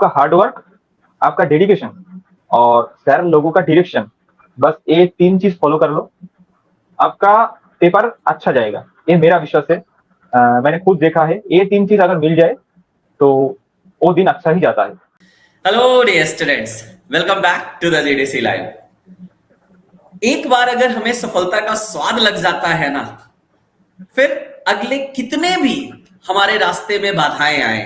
आपका hard work, आपका dedication और सर लोगों का डायरेक्शन, बस ये 3 चीज़ फॉलो कर लो, आपका पेपर अच्छा जाएगा। ये मेरा विश्वास है। मैंने खुद देखा है, ये 3 चीज़ अगर मिल जाए, तो वो दिन अच्छा ही जाता है। Hello dear students, welcome back to the GDC live. एक बार अगर हमें सफलता का स्वाद लग जाता है ना, फिर अगले कितने भी हमारे रास्ते में बाधाएं आए,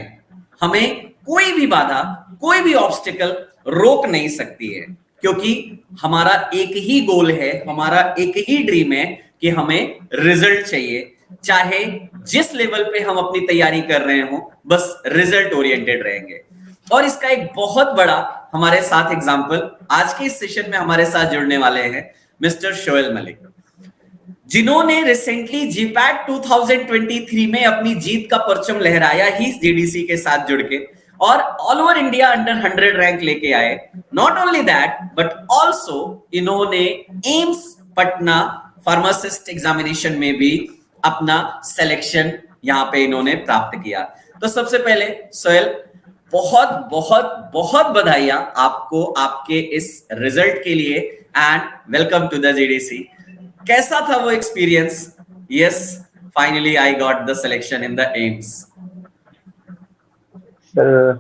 हमें कोई भी बाधा, कोई भी ऑब्स्टिकल रोक नहीं सकती है, क्योंकि हमारा एक ही गोल है, हमारा एक ही ड्रीम है कि हमें रिजल्ट चाहिए। चाहे जिस लेवल पे हम अपनी तैयारी कर रहे हो, बस रिजल्ट ओरिएंटेड रहेंगे। और इसका एक बहुत बड़ा हमारे साथ एग्जाम्पल आज के इस सेशन में हमारे साथ जुड़ने वाले हैं मिस्टर शोएल मलिक, जिन्होंने रिसेंटली जीपैट 2023 में अपनी जीत का परचम लहराया ही जीडीसी के साथ जुड़ के, और all over India under 100 rank लेके आए। Not only that but also इन्होंने एम्स पटना फार्मासिस्ट एग्जामिनेशन में भी अपना सिलेक्शन यहां पे इन्होंने प्राप्त किया। तो सबसे पहले सोहेल, बहुत बहुत बहुत बधाइयां आपको आपके इस रिजल्ट के लिए, and welcome to the GDC. कैसा था वो experience? Yes, finally I got the selection in the AIIMS. Sir,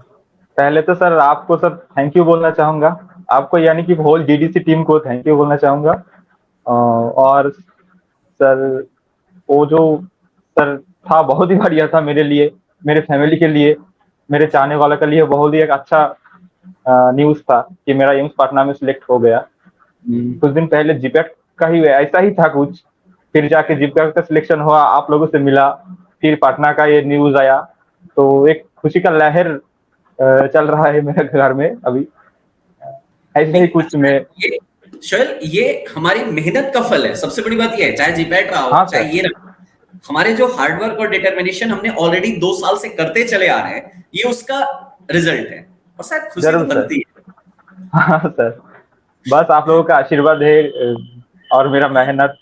पहले तो सर आपको सर थैंक यू बोलना चाहूँगा। आपको यानी कि होल जीडीसी टीम को थैंक यू बोलना चाहूँगा। और सर, वो जो सर था बहुत ही बढ़िया था मेरे लिए, मेरे फैमिली के लिए, मेरे चाहने वालों के लिए बहुत ही एक अच्छा न्यूज़ था कि मेरा एम्स पटना में सिलेक्ट हो गया। कुछ दिन पहले जीपैट का ही ऐसा ही था कुछ, फिर जाके जीपैट का सिलेक्शन हुआ, आप लोगों से मिला, फिर पटना का ये न्यूज़ आया, तो एक खुशी का लहर चल रहा है मेरे घर में अभी। ऐसे ही कुछ में। ये शोएल, ये हमारी मेहनत का फल है। सबसे बड़ी बात ये है, चाहे जीपैट रहा हो, हाँ चाहे सर। ये रहा, हमारे जो हार्डवर्क और डिटर्मिनेशन हमने ऑलरेडी 2 साल से करते चले आ रहे हैं, ये उसका रिजल्ट है। और शायद खुशी तो जरूर सर। बनती है। हाँ सर, बस आप लोगों का आशीर्वाद है, और मेरा मेहनत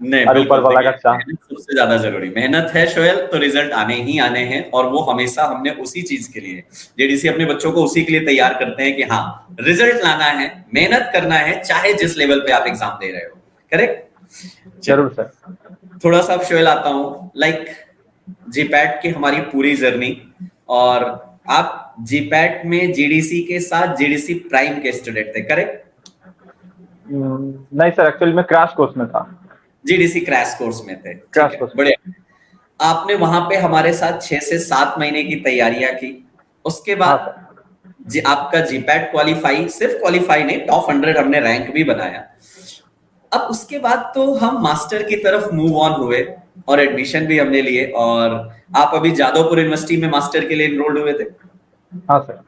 नहीं, और ऊपर बिल्कुल, वाला देखिए, का चाह। मेहनत सबसे ज्यादा जरूरी। मेहनत है शोएल तो रिजल्ट आने ही आने हैं, और वो हमेशा हमने उसी चीज के लिए, जेडीसी अपने बच्चों को उसी के लिए तैयार करते हैं कि हाँ, रिजल्ट लाना है, मेहनत करना है, चाहे जिस लेवल पे आप एग्जाम दे रहे हो। करेक्ट। जरूर सर। थोड़ा सा शोएल आता हूँ, लाइक जीपैट की हमारी पूरी जर्नी, और आप जीपैट में जीडीसी के साथ जीडीसी प्राइम के स्टूडेंट थे, करेक्ट? नहीं सर, एक्चुअली मैं क्रैश कोर्स में था। जीडीसी क्रैश कोर्स में थे, ठीक क्रैश है, कोर्स में। बढ़िया। आपने वहां पे हमारे साथ 6 से 7 महीने की तैयारियां की। उसके हाँ बाद सर। आपका जीपैट क्वालिफाई, सिर्फ क्वालिफाई नहीं, टॉप 100 हमने रैंक भी बनाया। अब उसके बाद तो हम मास्टर की तरफ मूव ऑन हुए, और एडमिशन भी हमने लिए, और आप अभी जादवपुर यूनिवर्सिटी में मास्टर के लिए इनरोल्ड हुए थे। हाँ सर।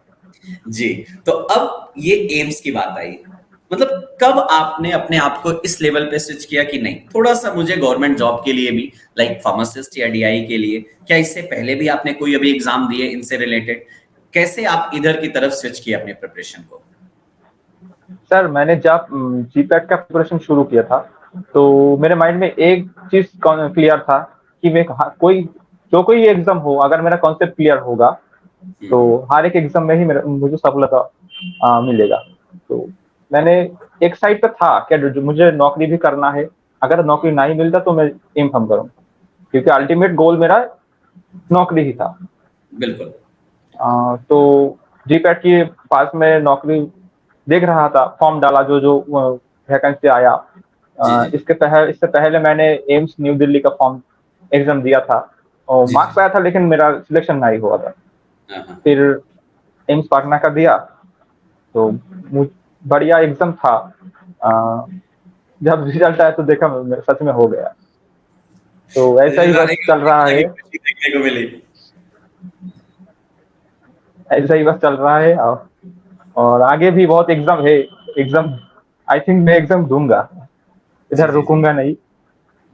जी। तो अब ये एम्स की बात आई, मतलब कब आपने अपने आप को इस लेवल पे स्विच किया कि नहीं, थोड़ा सा मुझे गवर्नमेंट जॉब के लिए भी, लाइक फार्मासिस्ट या डीआई के लिए, क्या इससे पहले भी आपने कोई अभी एग्जाम दिए इनसे रिलेटेड? कैसे आप इधर की तरफ स्विच किया अपने प्रिपरेशन को? सर, मैंने जब जीपैट का प्रिपरेशन शुरू किया था, तो मेरे माइंड में एक चीज क्लियर था कि मैं कोई जो कोई एग्जाम हो, अगर मेरा कॉन्सेप्ट क्लियर होगा, तो हर एक एग्जाम में ही मुझे सफलता मिलेगा। तो मैंने एक साइड पे था कि मुझे नौकरी भी करना है, अगर नौकरी नहीं मिलता तो मैं एम फॉर्म करूँ, क्योंकि अल्टीमेट गोल मेरा नौकरी ही था। बिल्कुल। तो जीपैट के पास में नौकरी देख रहा था, फॉर्म डाला, जो जो वैकेंसी आया। जी जी इससे पहले मैंने एम्स न्यू दिल्ली का फॉर्म एग्जाम दिया था, और जी मार्क्स आया था, लेकिन मेरा सिलेक्शन नहीं हुआ था। हाँ हाँ। फिर एम्स पटना का दिया, तो बढ़िया एग्जाम था। जब रिजल्ट आया तो देखा सच में हो गया। तो ऐसा ही रिजल्ट बस आने के चल बाद एक रहा अलग है। ही खुशी देखने को मिली। ऐसा ही बस चल रहा है, और आगे भी बहुत एग्जाम है। एग्जाम, आई थिंक मैं एग्जाम दूंगा, जी इधर जी जी, रुकूंगा नहीं।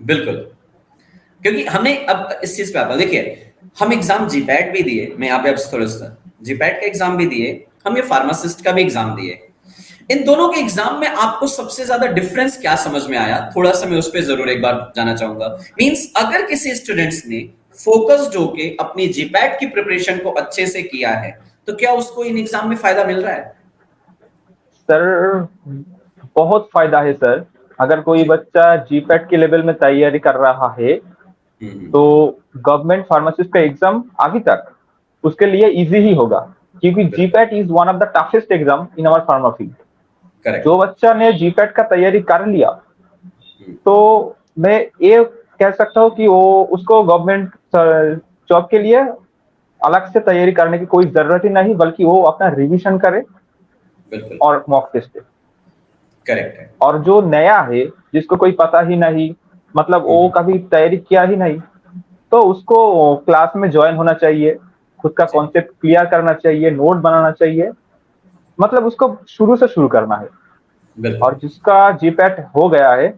बिल्कुल। क्योंकि हमने अब इस चीज पे आता, देखिए, हम एग्जाम जीपैट भी दिए, मैं यहाँ पे अब थोड़ा सा जीपैट का एग्जाम भी दिए, हम ये फार्मासिस्ट का भी एग्जाम दिए। इन दोनों के एग्जाम में आपको सबसे ज्यादा डिफरेंस क्या समझ में आया? थोड़ा सा मैं उस पर जरूर एक बार जाना चाहूंगा। मींस अगर किसी स्टूडेंट्स ने फोकस्ड होके अपनी जीपैट की प्रिपरेशन को अच्छे से किया है, तो क्या उसको इन एग्जाम में फायदा मिल रहा है? सर बहुत फायदा है सर। अगर कोई जी। बच्चा जीपैट के लेवल में तैयारी कर रहा है हम्म। तो गवर्नमेंट फार्मासिस्ट का एग्जाम आगे तक उसके लिए इजी ही होगा, क्योंकि बिल्कुल। GPAT is one of the toughest exam in our pharma field. जो करेक्ट। बच्चा ने जीपैट का तैयारी कर लिया हम्म। तो मैं ये कह सकता हूँ कि वो उसको गवर्नमेंट जॉब के लिए अलग से तैयारी करने की कोई जरूरत ही नहीं, बल्कि वो अपना रिवीजन करे बिल्कुल। और मॉक टेस्ट दे। करेक्ट है। और जो नया है जिसको कोई पता ही नहीं, मतलब वो हम्म। कभी तैयारी किया ही नहीं, तो उसको क्लास में ज्वाइन होना चाहिए, खुद का जी। कॉन्सेप्ट क्लियर करना चाहिए, नोट बनाना चाहिए, मतलब उसको शुरू से शुरू करना है। बिल्कुल। और जिसका जीपैट हो गया है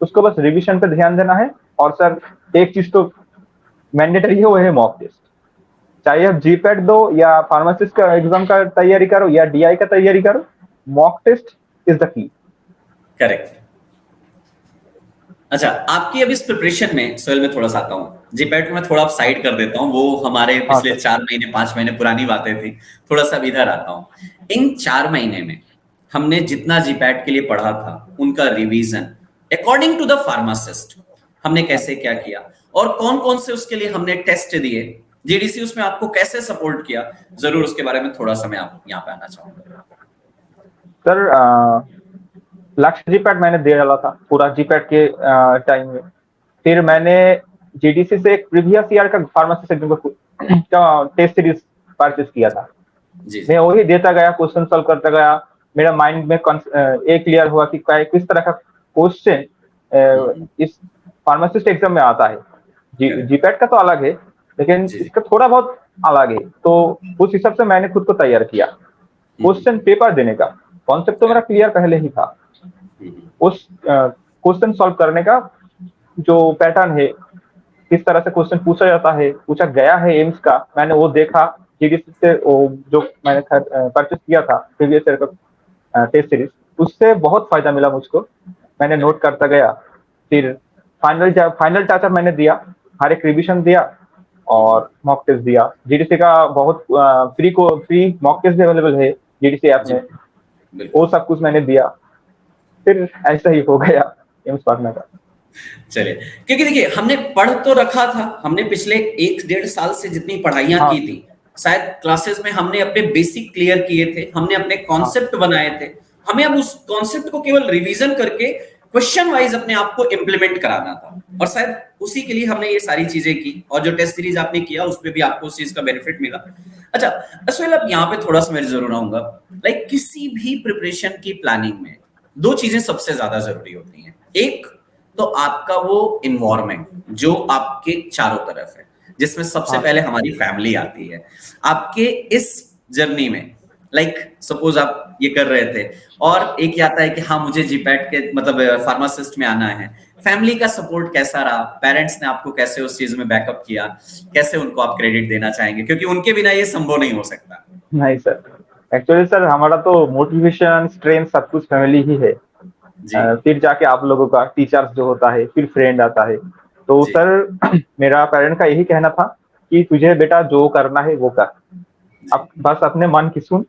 उसको बस रिवीजन पे ध्यान देना है। और सर एक चीज तो मैंडेटरी है, वो है मॉक टेस्ट। चाहे आप जीपैट दो या फार्मासिस्ट का एग्जाम का तैयारी करो या डीआई का तैयारी करो, mock test is the key. Correct. अच्छा, आपकी अब इस प्रिपरेशन में सोहेल में थोड़ा सा आता हूँ, जीपैट में थोड़ा साइड कर देता हूँ, वो हमारे हाँ पिछले सर। 4 महीने 5 महीने पुरानी बातें थी। थोड़ा सा इधर आता हूँ। इन 4 महीने में हमने जितना जीपैट के लिए पढ़ा था उनका revision according to the pharmacist हमने कैसे क्या किया, और कौन कौन से उसके लिए हमने टेस्ट दिए, जीडीसी उसमें आपको कैसे सपोर्ट किया, जरूर उसके बारे में थोड़ा सा मैं आप यहाँ पे आना चाहूंगा। सर लक्ष्य जीपैट मैंने दे डाला था पूरा जीपैट के टाइम में। फिर मैंने जीडीसी से एक प्रीवियस ईयर का फार्मासी एग्जाम का टेस्ट सीरीज परचेज किया था। जी जी। मैं वही देता गया, क्वेश्चन सॉल्व करता गया। मेरा माइंड में एक क्लियर हुआ कि किस तरह का क्वेश्चन इस फार्मासिस्ट एग्जाम में आता है। करेक्ट। जीपैट का तो अलग है, लेकिन जी जी। इसका थोड़ा बहुत अलग है। तो उस हिसाब से मैंने खुद को तैयार किया। क्वेश्चन पेपर देने का कॉन्सेप्ट तो मेरा करेक्ट। क्लियर पहले ही था। उस क्वेश्चन सॉल्व करने का जो पैटर्न है, किस तरह से क्वेश्चन पूछा जाता है, पूछा गया है एम्स का, मैंने वो देखा। जीडीसी से वो जो मैंने परचेस किया था प्रीवियस ईयर का टेस्ट सीरीज, उससे बहुत फायदा मिला मुझको। मैंने नोट करेक्ट। करता गया। फिर फाइनल टचअप मैंने दिया, हर एक रिवीजन दिया और मॉक टेस्ट दिया। जीडीसी का बहुत फ्री मॉक टेस्ट भी अवेलेबल है जीडीसी ऐप जी। में। बिल्कुल। वो सब कुछ मैंने दिया, फिर ऐसा ही हो गया एम्स पढ़ने का। चलिए, क्योंकि देखिए हमने पढ़ तो रखा था, हमने पिछले 1 डेढ़ साल से जितनी पढ़ाइयां हाँ की थी, शायद क्लासेस में हमने अपने बेसिक क्लियर किए थे, हमने अपने हाँ कॉन्सेप्ट बनाए थे। हमें अब उस कॉन्सेप्ट को केवल रिवीजन करके क्वेश्चन वाइज अपने आप को इम्प्लीमेंट कराना था, और शायद उसी के लिए हमने ये सारी चीजें की, और जो टेस्ट सीरीज आपने किया उसमें भी आपको उस चीज का बेनिफिट मिला। अच्छा अश्विल, अब यहाँ पे थोड़ा सा मैं जरूर आऊंगा। लाइक किसी भी प्रिपरेशन की प्लानिंग में दो चीजें सबसे ज्यादा जरूरी होती हैं। एक तो आपका वो इन्वायरमेंट जो आपके चारों तरफ है, जिसमें सबसे हाँ पहले सर। हमारी फैमिली आती है। आपके इस जर्नी में लाइक सपोज आप ये कर रहे थे, और एक ये आता है कि हाँ मुझे जीपैट के मतलब फार्मासिस्ट में आना है, फैमिली का सपोर्ट कैसा रहा, पेरेंट्स ने आपको कैसे उस चीज में बैकअप किया, कैसे उनको आप क्रेडिट देना चाहेंगे, क्योंकि उनके बिना ये संभव नहीं हो सकता। नहीं सर, एक्चुअली सर हमारा तो मोटिवेशन स्ट्रेंथ सब कुछ फैमिली ही है। जी फिर जाके आप लोगों का टीचर्स जो होता है, फिर फ्रेंड आता है। तो जी सर मेरा पेरेंट का यही कहना था कि तुझे बेटा जो करना है वो कर, जी। अब बस अपने मन की सुन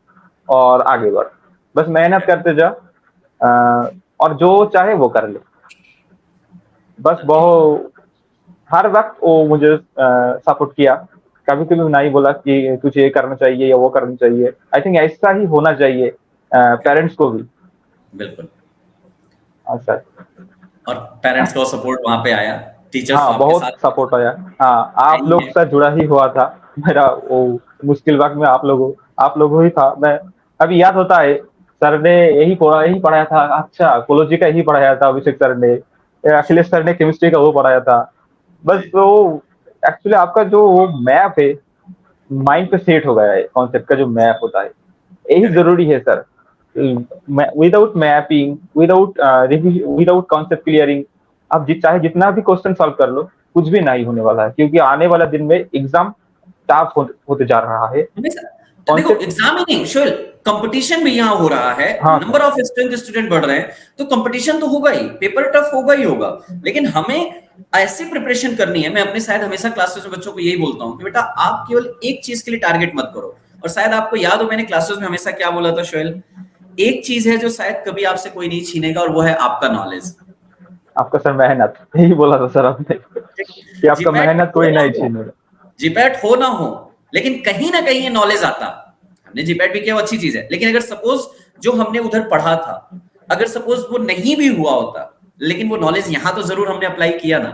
और आगे बढ़, बस मेहनत करते जा, और जो चाहे वो कर ले। बस बहुत हर वक्त वो मुझे सपोर्ट किया, कभी कभी नहीं बोला कि तुझे ये करना चाहिए या वो करना चाहिए। आई थिंक ऐसा ही होना चाहिए पेरेंट्स को भी। बिल्कुल। हाँ सर। और पेरेंट्स का सपोर्ट वहां पे आया, टीचर्स तो हाँ आपके बहुत साथ सपोर्ट आया। हाँ आप नहीं लोग है। से जुड़ा ही हुआ था मेरा वो मुश्किल वक्त में। आप लोगों ही था। मैं अभी याद होता है, सर ने यही पढ़ाया था। अच्छा कोलोजी का यही पढ़ाया था अभिषेक सर ने, अखिलेश सर ने केमिस्ट्री का वो पढ़ाया था। बस जी। वो एक्चुअली आपका जो वो मैप है माइंड पे सेट हो गया है, कॉन्सेप्ट का जो मैप होता है यही करेक्ट। जरूरी है sir. Without mapping, without concept clearing, आप चाहे जितना भी क्वेश्चन सॉल्व कर लो, कुछ भी नहीं होने वाला है, क्योंकि आने वाला दिन में एग्जाम टफ होते जा रहा है। हमेशा देखो, कॉन्सेप्ट। एग्जाम ही नहीं शोल, कंपटीशन भी यहाँ हो रहा है, हाँ number sir. Of strength student बढ़ रहे हैं, तो कंपटीशन तो होगा ही, पेपर टफ होगा ही होगा। लेकिन हमें ऐसी प्रिपरेशन करनी है। मैं अपने शायद हमेशा क्लासेस में बच्चों को यही बोलता हूँ कि बेटा आप केवल एक चीज के लिए टारगेट मत करो, और शायद आपको याद हो मैंने क्लासेस में हमेशा क्या बोला था शोएल, एक चीज है जो शायद कभी आपसे कोई नहीं छीनेगा, और वो है आपका नॉलेज। आपका सर मेहनत, यही बोला था सर आपने कि आपका जीपैट मेहनत हो कोई ना नहीं हो, छीनेगा। जीपैट हो ना हो, लेकिन कहीं ना कहीं ये नॉलेज आता। हमने जीपैट भी किया, वो अच्छी चीज है, लेकिन अगर सपोज जो हमने उधर पढ़ा था, अगर सपोज वो नहीं भी हुआ होता, लेकिन वो नॉलेज यहाँ तो जरूर हमने अप्लाई किया ना।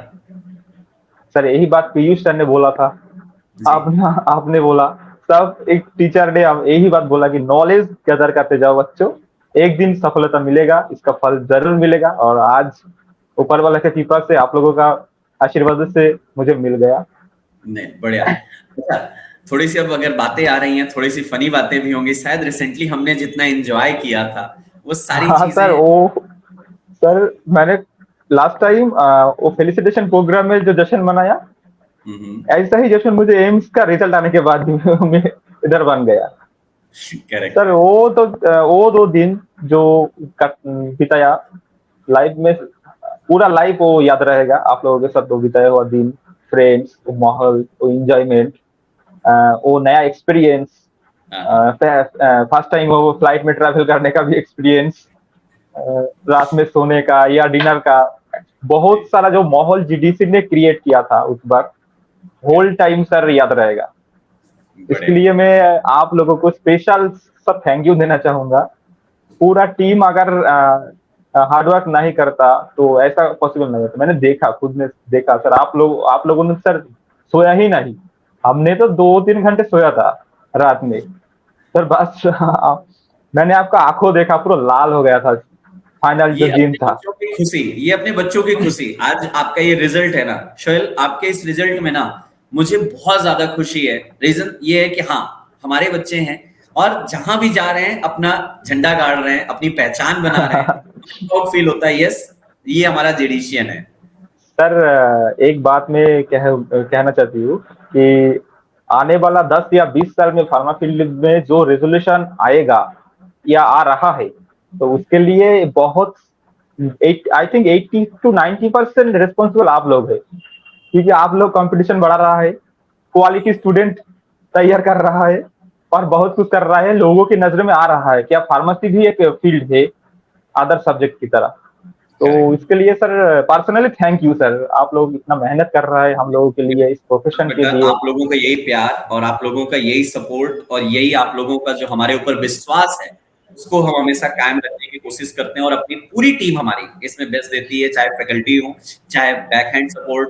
सर यही बात पीयूष सर ने बोला था, जी। आपने आपने बोला, सब एक टीचर ने यही बात बोला कि नॉलेज कदर करते जाओ बच्चों, एक दिन सफलता मिलेगा, इसका फल जरूर मिलेगा। और आज ऊपर वाला के कृपा से, आप लोगों का आशीर्वाद से मुझे मिल गया। नहीं, बढ़िया। अच्छा, थोड़ी सी अब अगर बातें आ रही हैं, थोड़ी सी फनी बातें भी होंगी, शायद रिसेंटली हमने जितना एंजॉय किया था वो सारी हाँ चीजें। सर, वो सर मैंने लास्ट टाइम वो फेलिसिटेशन प्रोग्राम में जो जश्न मनाया, ऐसा ही जश्न मुझे एम्स का रिजल्ट आने के बाद में इधर बन गया। करेक्ट सर है। वो 2 दिन जो बिताया लाइफ में, पूरा लाइफ वो याद रहेगा। आप लोगों के साथ वो बिताया हुआ दिन, फ्रेंड्स, वो माहौल, वो इंजॉयमेंट, वो नया एक्सपीरियंस, हाँ, फर्स्ट टाइम वो फ्लाइट में ट्रैवल करने का भी एक्सपीरियंस, रात में सोने का या डिनर का, बहुत जी, सारा जो माहौल जीडीसी ने क्रिएट किया था उस बार, होल करेक्ट, टाइम सर याद रहेगा। इसके बढ़िया। लिए मैं आप लोगों को स्पेशल सब थैंक यू देना चाहूंगा। पूरा टीम अगर हार्डवर्क नहीं करता तो ऐसा पॉसिबल नहीं होता। मैंने देखा, खुद ने देखा सर, आप लोगों ने सर सोया ही नहीं। हमने तो 2-3 घंटे सोया था रात में सर, बस मैंने आपका आंखों देखा, पूरा लाल हो गया था फाइनल जो ये दिन अपने था। बच्चों की खुशी, ये अपने बच्चों की खुशी, आज आपका ये रिजल्ट है ना शोएल, आपके इस रिजल्ट में ना मुझे बहुत ज्यादा खुशी है। रीजन ये है कि हाँ, हमारे बच्चे हैं और जहां भी जा रहे हैं अपना झंडा गाड़ रहे हैं, अपनी पहचान बना रहे हैं। प्राउड फील होता है, यस, ये हमारा जेडिशियन है। सर एक बात मैं कहना चाहती हूँ कि आने वाला 10 या 20 साल में फार्मा फील्ड में जो रेजोल्यूशन आएगा या आ रहा है, तो उसके लिए बहुत, आई थिंक 80 to 90% रिस्पॉन्सिबल आप लोग हैं। क्योंकि आप लोग कंपटीशन बढ़ा रहा है, क्वालिटी स्टूडेंट तैयार कर रहा है, और बहुत कुछ कर रहा है, लोगों की नजर में आ रहा है क्या फार्मेसी भी एक फील्ड है अदर सब्जेक्ट की तरह। तो करेक्ट। इसके लिए sir personally thank you sir, आप लोग इतना मेहनत कर रहा है हम लोगों के लिए, इस प्रोफेशन के बेटा, लिए। आप लोगों का यही प्यार और आप लोगों का यही सपोर्ट और यही आप लोगों का जो हमारे ऊपर विश्वास है, उसको हम हमेशा कायम रखने की कोशिश करते हैं। और अपनी पूरी टीम हमारी इसमें बेस्ट देती है, चाहे फैकल्टी हो, चाहे back hand support,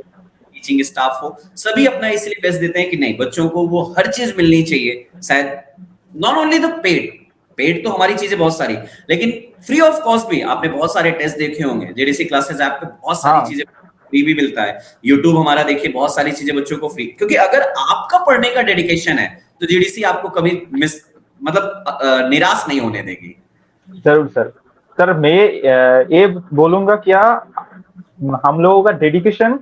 teaching staff हो, सभी अपना इसलिए बेस्ट देते हैं कि नहीं, बच्चों को वो हर चीज मिलनी चाहिए। शायद not only the paid, paid तो हमारी चीजें बहुत सारी, लेकिन फ्री ऑफ कॉस्ट भी। आपने बहुत सारे टेस्ट देखे होंगे, जेडीसी क्लासेस ऐप पे बहुत सारी हाँ चीजें फ्री भी मिलता है। यूट्यूब हमारा देखिए, बहुत सारी चीजें बच्चों को फ्री, क्योंकि अगर आपका पढ़ने का डेडिकेशन है तो जीडीसी आपको कभी मिस, मतलब निराश नहीं होने देगी। जरूर सर। सर मैं ये बोलूंगा, क्या हम लोगों का डेडिकेशन,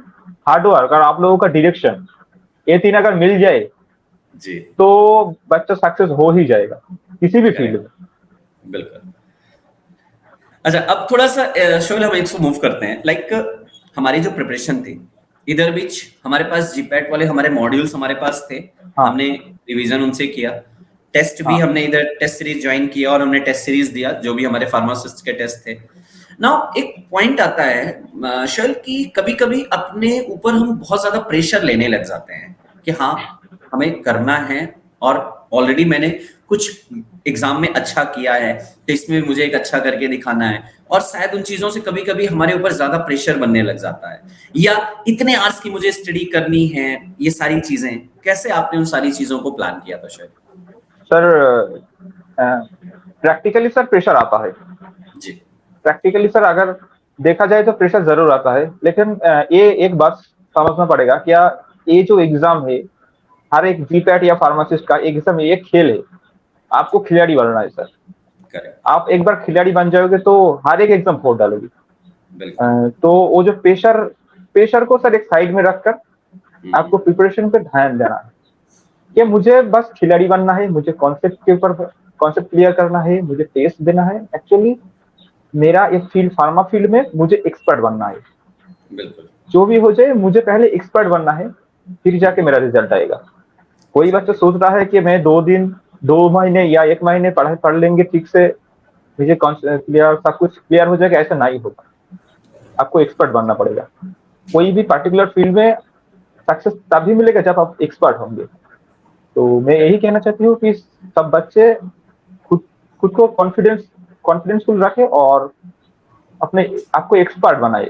हार्डवर्क और आप लोगों का डायरेक्शन, ये तीन अगर मिल जाए जी, तो बच्चा सक्सेस हो ही जाएगा किसी भी फील्ड करेक्ट, में। बिल्कुल। अच्छा, अब थोड़ा सा शोल हम इसको मूव करते हैं, लाइक हमारी जो प्रिपरेशन थी, इधर बीच हमारे पास जीपैट वाले हमारे मॉड्यूल्स हमारे पास थे, हाँ हमने रिवीजन उनसे किया। टेस्ट भी हाँ हमने इधर टेस्ट सीरीज ज्वाइन किया और हमने टेस्ट सीरीज दिया, जो भी हमारे फार्मासिस्ट के टेस्ट थे। नाउ एक पॉइंट आता है शोल कि कभी कभी अपने ऊपर हम बहुत ज्यादा प्रेशर लेने लग जाते हैं कि हाँ, हमें करना है, और ऑलरेडी मैंने कुछ एग्जाम में अच्छा किया है तो इसमें मुझे एक अच्छा करके दिखाना है। और शायद उन चीजों से कभी कभी हमारे ऊपर ज्यादा प्रेशर बनने लग जाता है, या इतने आवर्स की मुझे स्टडी करनी है, ये सारी चीजें। कैसे आपने उन सारी चीजों को प्लान किया था शायद? सर, प्रैक्टिकली सर प्रेशर आता है। जी, प्रैक्टिकली सर अगर देखा जाए तो प्रेशर जरूर आता है, लेकिन ये एक बात समझना पड़ेगा, क्या ये जो एग्जाम है, हर एक जीपैट या फार्मासिस्ट का एग्जाम, ये खेल है। आपको खिलाड़ी बनना है सर। करेक्ट, आप एक बार खिलाड़ी बन जाओगे तो हर एक एग्जाम फोड़ डालोगे। बिल्कुल। तो वो जो प्रेशर प्रेशर को सर एक साइड में रखकर आपको प्रिपरेशन पे ध्यान देना है कि मुझे बस खिलाड़ी बनना है, मुझे कॉन्सेप्ट के ऊपर कॉन्सेप्ट क्लियर करना है, मुझे टेस्ट देना है। एक्चुअली मेरा इस फील्ड, फार्मा फील्ड में मुझे एक्सपर्ट बनना है। बिल्कुल, जो भी हो जाए, मुझे पहले एक्सपर्ट बनना है, फिर जाके मेरा रिजल्ट आएगा। कोई बच्चा सोच रहा है कि मैं 2 महीने या 1 महीने पढ़ाई पढ़ लेंगे ठीक से, मुझे क्लियर सब कुछ क्लियर हो जाएगा, ऐसा नहीं होगा। आपको एक्सपर्ट बनना पड़ेगा। कोई भी पर्टिकुलर फील्ड में सक्सेस तभी मिलेगा जब आप एक्सपर्ट होंगे। तो मैं यही कहना चाहती हूँ कि सब बच्चे खुद खुद को कॉन्फिडेंसफुल रखे और अपने आपको एक्सपर्ट बनाए।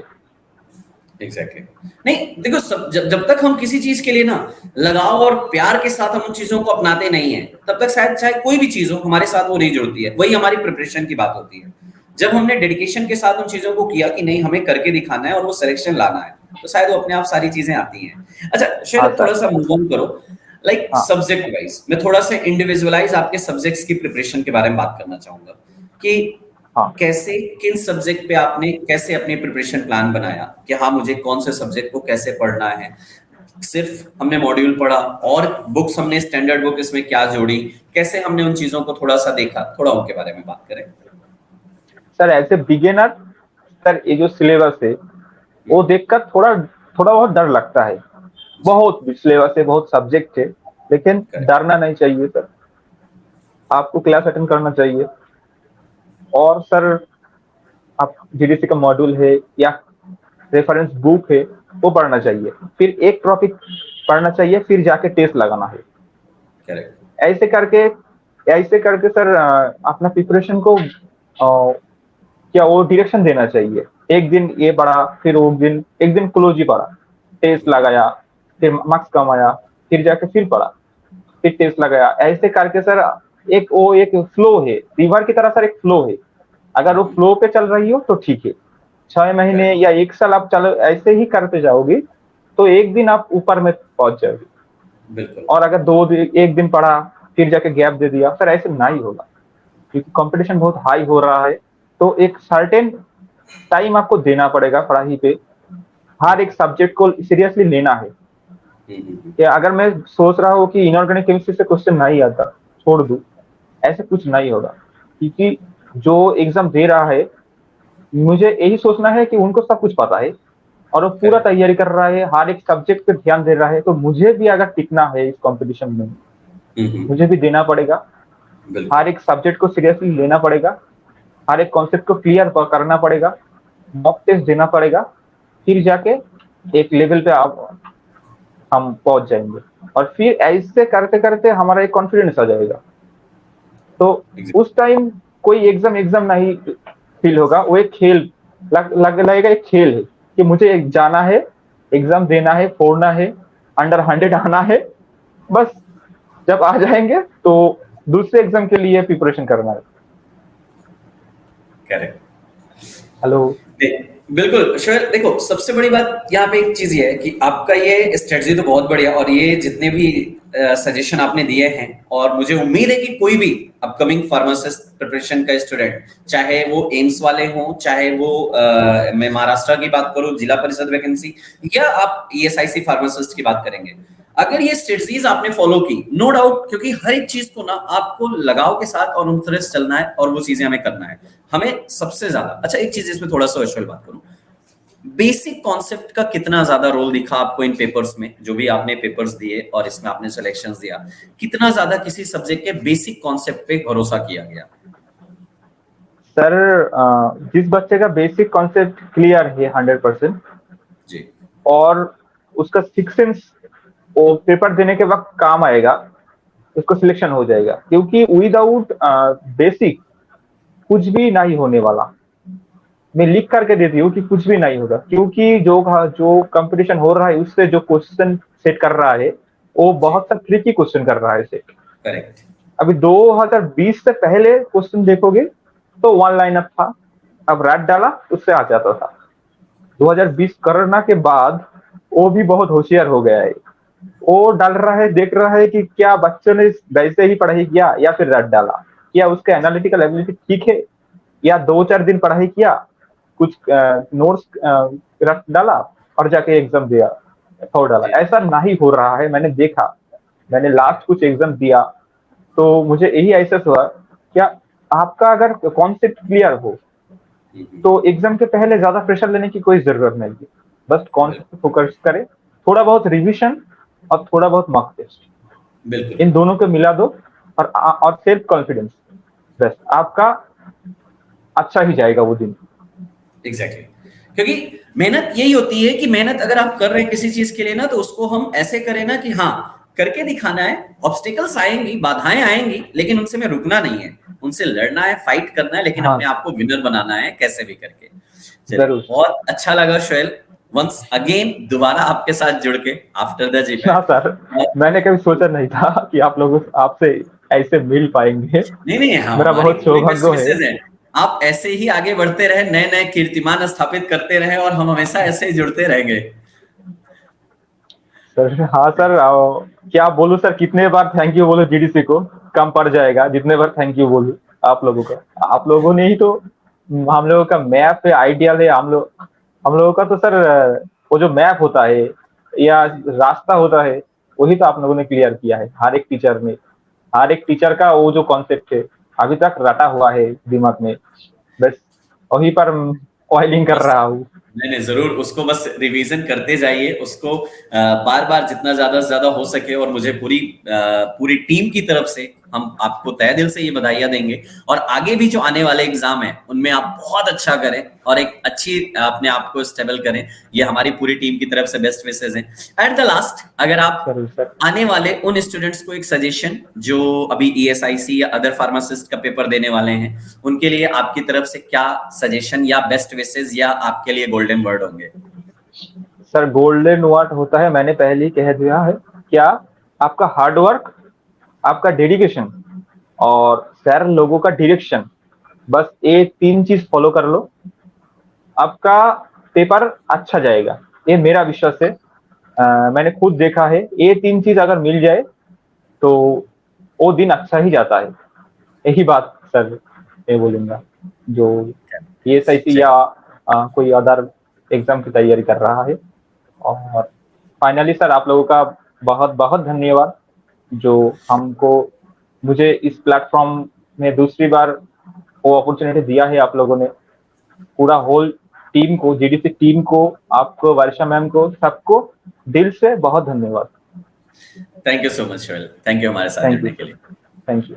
एग्जैक्टली नहीं, देखो जब तक हम किसी चीज के लिए ना लगाव और प्यार के साथ हम उन चीजों को अपनाते नहीं है, तब तक शायद चाहे कोई भी चीज हो हमारे साथ वो नहीं जुड़ती है। वही हमारी प्रिपरेशन की बात होती है। जब हमने डेडिकेशन के साथ उन चीजों को किया कि नहीं हमें करके दिखाना है और वो सिलेक्शन लाना है, तो शायद वो अपने आप सारी चीजें आती हैं। अच्छा, हाँ शायद थोड़ा सर। सा मूव ऑन करो, लाइक हाँ सब्जेक्ट वाइज मैं थोड़ा सा इंडिविजुअलाइज आपके सब्जेक्ट्स की प्रिपरेशन के बारे में बात करना चाहूंगा कि हाँ कैसे किन सब्जेक्ट पे आपने कैसे अपनी प्रिपरेशन प्लान बनाया कि हाँ मुझे कौन से सब्जेक्ट को कैसे पढ़ना है। सिर्फ हमने मॉड्यूल पढ़ा और बुक्स हमने स्टैंडर्ड बुक इसमें क्या जोड़ी, कैसे हमने उन चीजों को थोड़ा सा देखा, थोड़ा उनके बारे में बात करें। Sir, as a beginner sir ये जो सिलेबस है वो देखकर थोड़ा थोड़ा बहुत डर लगता है। बहुत सिलेबस है, बहुत सब्जेक्ट है, लेकिन करेक्ट। डरना नहीं चाहिए सर। आपको क्लास अटेंड करना चाहिए। और सर आप जीडीसी का मॉड्यूल है या रेफरेंस बुक है वो पढ़ना चाहिए, फिर एक टॉपिक पढ़ना चाहिए, फिर जाके टेस्ट लगाना है। करेक्ट। ऐसे करके सर अपना प्रिपरेशन को क्या वो डायरेक्शन देना चाहिए। एक दिन ये पढ़ा, फिर वो दिन एक दिन क्लोज ही पढ़ा, टेस्ट लगाया, फिर मार्क्स कम आया, फिर जाके फिर पढ़ा, फिर टेस्ट लगाया। ऐसे करके सर एक फ्लो है, रिवर की तरह सर एक फ्लो है। अगर वो फ्लो पे चल रही हो तो ठीक है। 6 महीने करेक्ट। या 1 साल आप चलो ऐसे ही करते जाओगे तो एक दिन आप ऊपर में पहुंच जाओगे। बिल्कुल। और अगर एक दिन पढ़ा फिर जाके गैप दे दिया, सर ऐसे नहीं होगा, क्योंकि कंपटीशन बहुत हाई हो रहा है। तो एक सर्टेन टाइम आपको देना पड़ेगा पढ़ाई पे। हर एक सब्जेक्ट को सीरियसली लेना है। कि अगर मैं सोच रहा हूँ कि इनऑर्गेनिक केमिस्ट्री से क्वेश्चन नहीं आता, छोड़ दूं, ऐसे कुछ नहीं होगा। क्योंकि जो एग्जाम दे रहा है मुझे यही सोचना है कि उनको सब कुछ पता है और वो पूरा करेक्ट। तैयारी कर रहा है, हर एक सब्जेक्ट पे ध्यान दे रहा है। तो मुझे भी अगर टिकना है इस कंपटीशन में, मुझे भी देना पड़ेगा। बिल्कुल। हर एक सब्जेक्ट को सीरियसली लेना पड़ेगा, हर एक कॉन्सेप्ट को क्लियर करना पड़ेगा, मॉक टेस्ट देना पड़ेगा, फिर जाके एक लेवल पे आप हम पहुंच जाएंगे। और फिर ऐसे करते करते हमारा एक कॉन्फिडेंस आ जाएगा। तो उस टाइम कोई एग्जाम एग्जाम नहीं फील होगा, वो एक खेल लगेगा, एक खेल है कि मुझे जाना है, एग्जाम देना है, फोड़ना है, अंडर 100 आना है। बस जब आ जाएंगे तो दूसरे एग्जाम के लिए प्रिपरेशन करना है। करेक्ट। हेलो। बिल्कुल श्योर। देखो सबसे बड़ी बात यहाँ पे एक चीज ये है कि आपका ये स्ट्रेटजी तो बहुत बढ़िया, और ये जितने भी सजेशन आपने दिए हैं, और मुझे उम्मीद है कि कोई भी अपकमिंग फार्मासिस्ट प्रिपरेशन का स्टूडेंट, चाहे वो एम्स वाले हों, चाहे वो मैं महाराष्ट्र की बात करूं जिला परिषद वैकेंसी, या आप ईएसआईसी फार्मासिस्ट की बात करेंगे, अगर ये स्ट्रेटजीज आपने फॉलो की, नो डाउट, क्योंकि हर एक चीज को ना आपको लगाव के साथ और उन तरह से चलना है और वो चीजें हमें करना है। हमें सबसे ज्यादा अच्छा एक चीज इसमें थोड़ा सा विजुअल बात करूं, बेसिक कॉन्सेप्ट का कितना ज्यादा रोल दिखा आपको इन पेपर्स में, जो भी आपने पेपर्स दिए और इसमें आपने सिलेक्शंस दिया, कितना ज्यादा किसी सब्जेक्ट के बेसिक कॉन्सेप्ट पे भरोसा किया गया? सर जिस बच्चे का बेसिक कॉन्सेप्ट क्लियर है 100% जी। और उसका सिक्स सेंस वो पेपर देने के वक्त काम आएगा, उसको सिलेक्शन हो जाएगा। क्योंकि विदाउट बेसिक कुछ भी नहीं होने वाला। मैं लिख करके देती हूँ कि कुछ भी नहीं होगा, क्योंकि जो कंपटीशन हो रहा है उससे जो क्वेश्चन सेट कर रहा है वो जी। बहुत सा ट्रिकी क्वेश्चन कर रहा है सेट। करेक्ट। अभी 2020 से पहले क्वेश्चन देखोगे तो वन लाइनर था, अब रैट डाला उससे आ जाता था। 2020 कोरोना के बाद वो भी बहुत होशियार हो गया है। वो डाल रहा है, देख रहा है कि क्या बच्चों ने वैसे ही पढ़ाई किया या फिर रट डाला, क्या उसका एनालिटिकल एबिलिटी ठीक है, या 2-4 दिन पढ़ाई किया, कुछ नोट्स रट डाला और जाके एग्जाम दिया, छोड़ डाला। जी। ऐसा नहीं हो रहा है। मैंने देखा, मैंने लास्ट कुछ एग्जाम दिया तो मुझे यही एहसास हुआ, क्या आपका अगर कॉन्सेप्ट क्लियर हो तो एग्जाम के पहले ज्यादा प्रेशर लेने की कोई जरूरत नहीं है। बस कॉन्सेप्ट पे फोकस करें, थोड़ा बहुत रिवीजन और थोड़ा बहुत मॉक टेस्ट, बिल्कुल। इन दोनों को मिला दो और सेल्फ कॉन्फिडेंस, बस आपका अच्छा ही जाएगा वो दिन। एग्जैक्टली क्योंकि मेहनत यही होती है कि मेहनत अगर आप कर रहे हैं किसी चीज के लिए ना, तो उसको हम ऐसे करें ना कि हाँ, करके दिखाना है। ऑब्स्टिकल्स आएंगी, बाधाएं आएंगी, लेकिन उनसे में रुकना नहीं है, उनसे लड़ना है, फाइट करना है, लेकिन हाँ अपने आप को विनर बनाना है कैसे भी करके। चलिए, जरूर। बहुत अच्छा लगा शोएल, वंस अगेन दोबारा आपके साथ जुड़ के आफ्टर द जिम। हाँ सर, मैंने कभी सोचा नहीं था कि आप लोग आपसे ऐसे मिल पाएंगे। नहीं नहीं, हाँ, मेरा हमारी बहुत पूरी बेस्ट सौभाग्य है। विशेष है। आप ऐसे ही आगे बढ़ते रहे, नए नए कीर्तिमान स्थापित करते रहे, और हम हमेशा ऐसे ही जुड़ते रहेंगे। सर हाँ सर, क्या बोलूं सर, कितने बार थैंक यू बोलो जीडीसी को, कम पड़ जाएगा जितने बार थैंक यू बोलूं आप लोगों का। आप लोगों ने ही तो हम लोगों का मैप है, आइडियल है, हम लोगों का तो सर वो जो मैप होता है या रास्ता होता है, वही तो आप लोगों ने क्लियर किया है। हर एक टीचर ने, हर एक टीचर का वो जो कॉन्सेप्ट है अभी तक रटा हुआ है दिमाग में, बस वही पर ऑयलिंग कर बस, रहा हूँ। नहीं नहीं, जरूर उसको बस रिवीजन करते जाइए, उसको बार बार जितना ज्यादा से ज्यादा हो सके। और मुझे पूरी टीम की तरफ से हम आपको तहे दिल से ये बधाइयां देंगे। और आगे भी जो आने वाले एग्जाम है उनमें आप बहुत अच्छा करें और एक अच्छी अपने आप को स्टेबल करें। ये हमारी पूरी टीम की तरफ से बेस्ट विशेस हैं। एट द लास्ट, अगर आप जरूर सर। आने वाले उन स्टूडेंट्स को एक सजेशन, जो अभी ईएसआईसी या अदर फार्मासिस्ट का पेपर देने वाले हैं, उनके लिए आपकी तरफ से क्या सजेशन या बेस्ट विशेस या आपके लिए गोल्डन वर्ड होंगे? सर गोल्डन वर्ड होता है, मैंने पहले ही कह दिया है, क्या आपका हार्ड वर्क, आपका डेडिकेशन और सर लोगों का डायरेक्शन, बस ये 3 चीज फॉलो कर लो, आपका पेपर अच्छा जाएगा। ये मेरा विश्वास है। मैंने खुद देखा है, ये 3 चीज अगर मिल जाए तो वो दिन अच्छा ही जाता है। यही बात सर मैं बोलूंगा, जो ये सही या कोई अदर एग्जाम की तैयारी कर रहा है। और फाइनली सर आप लोगों का बहुत बहुत धन्यवाद, जो हमको, मुझे इस प्लेटफॉर्म में दूसरी बार वो अपॉर्चुनिटी दिया है आप लोगों ने। पूरा होल टीम को, जीडीसी टीम को, आपको, वर्षा मैम को, सबको दिल से बहुत धन्यवाद। Thank you so much Shoel, thank you हमारे साथ थैंक यू जुड़ने के सर, लिए। Thank you.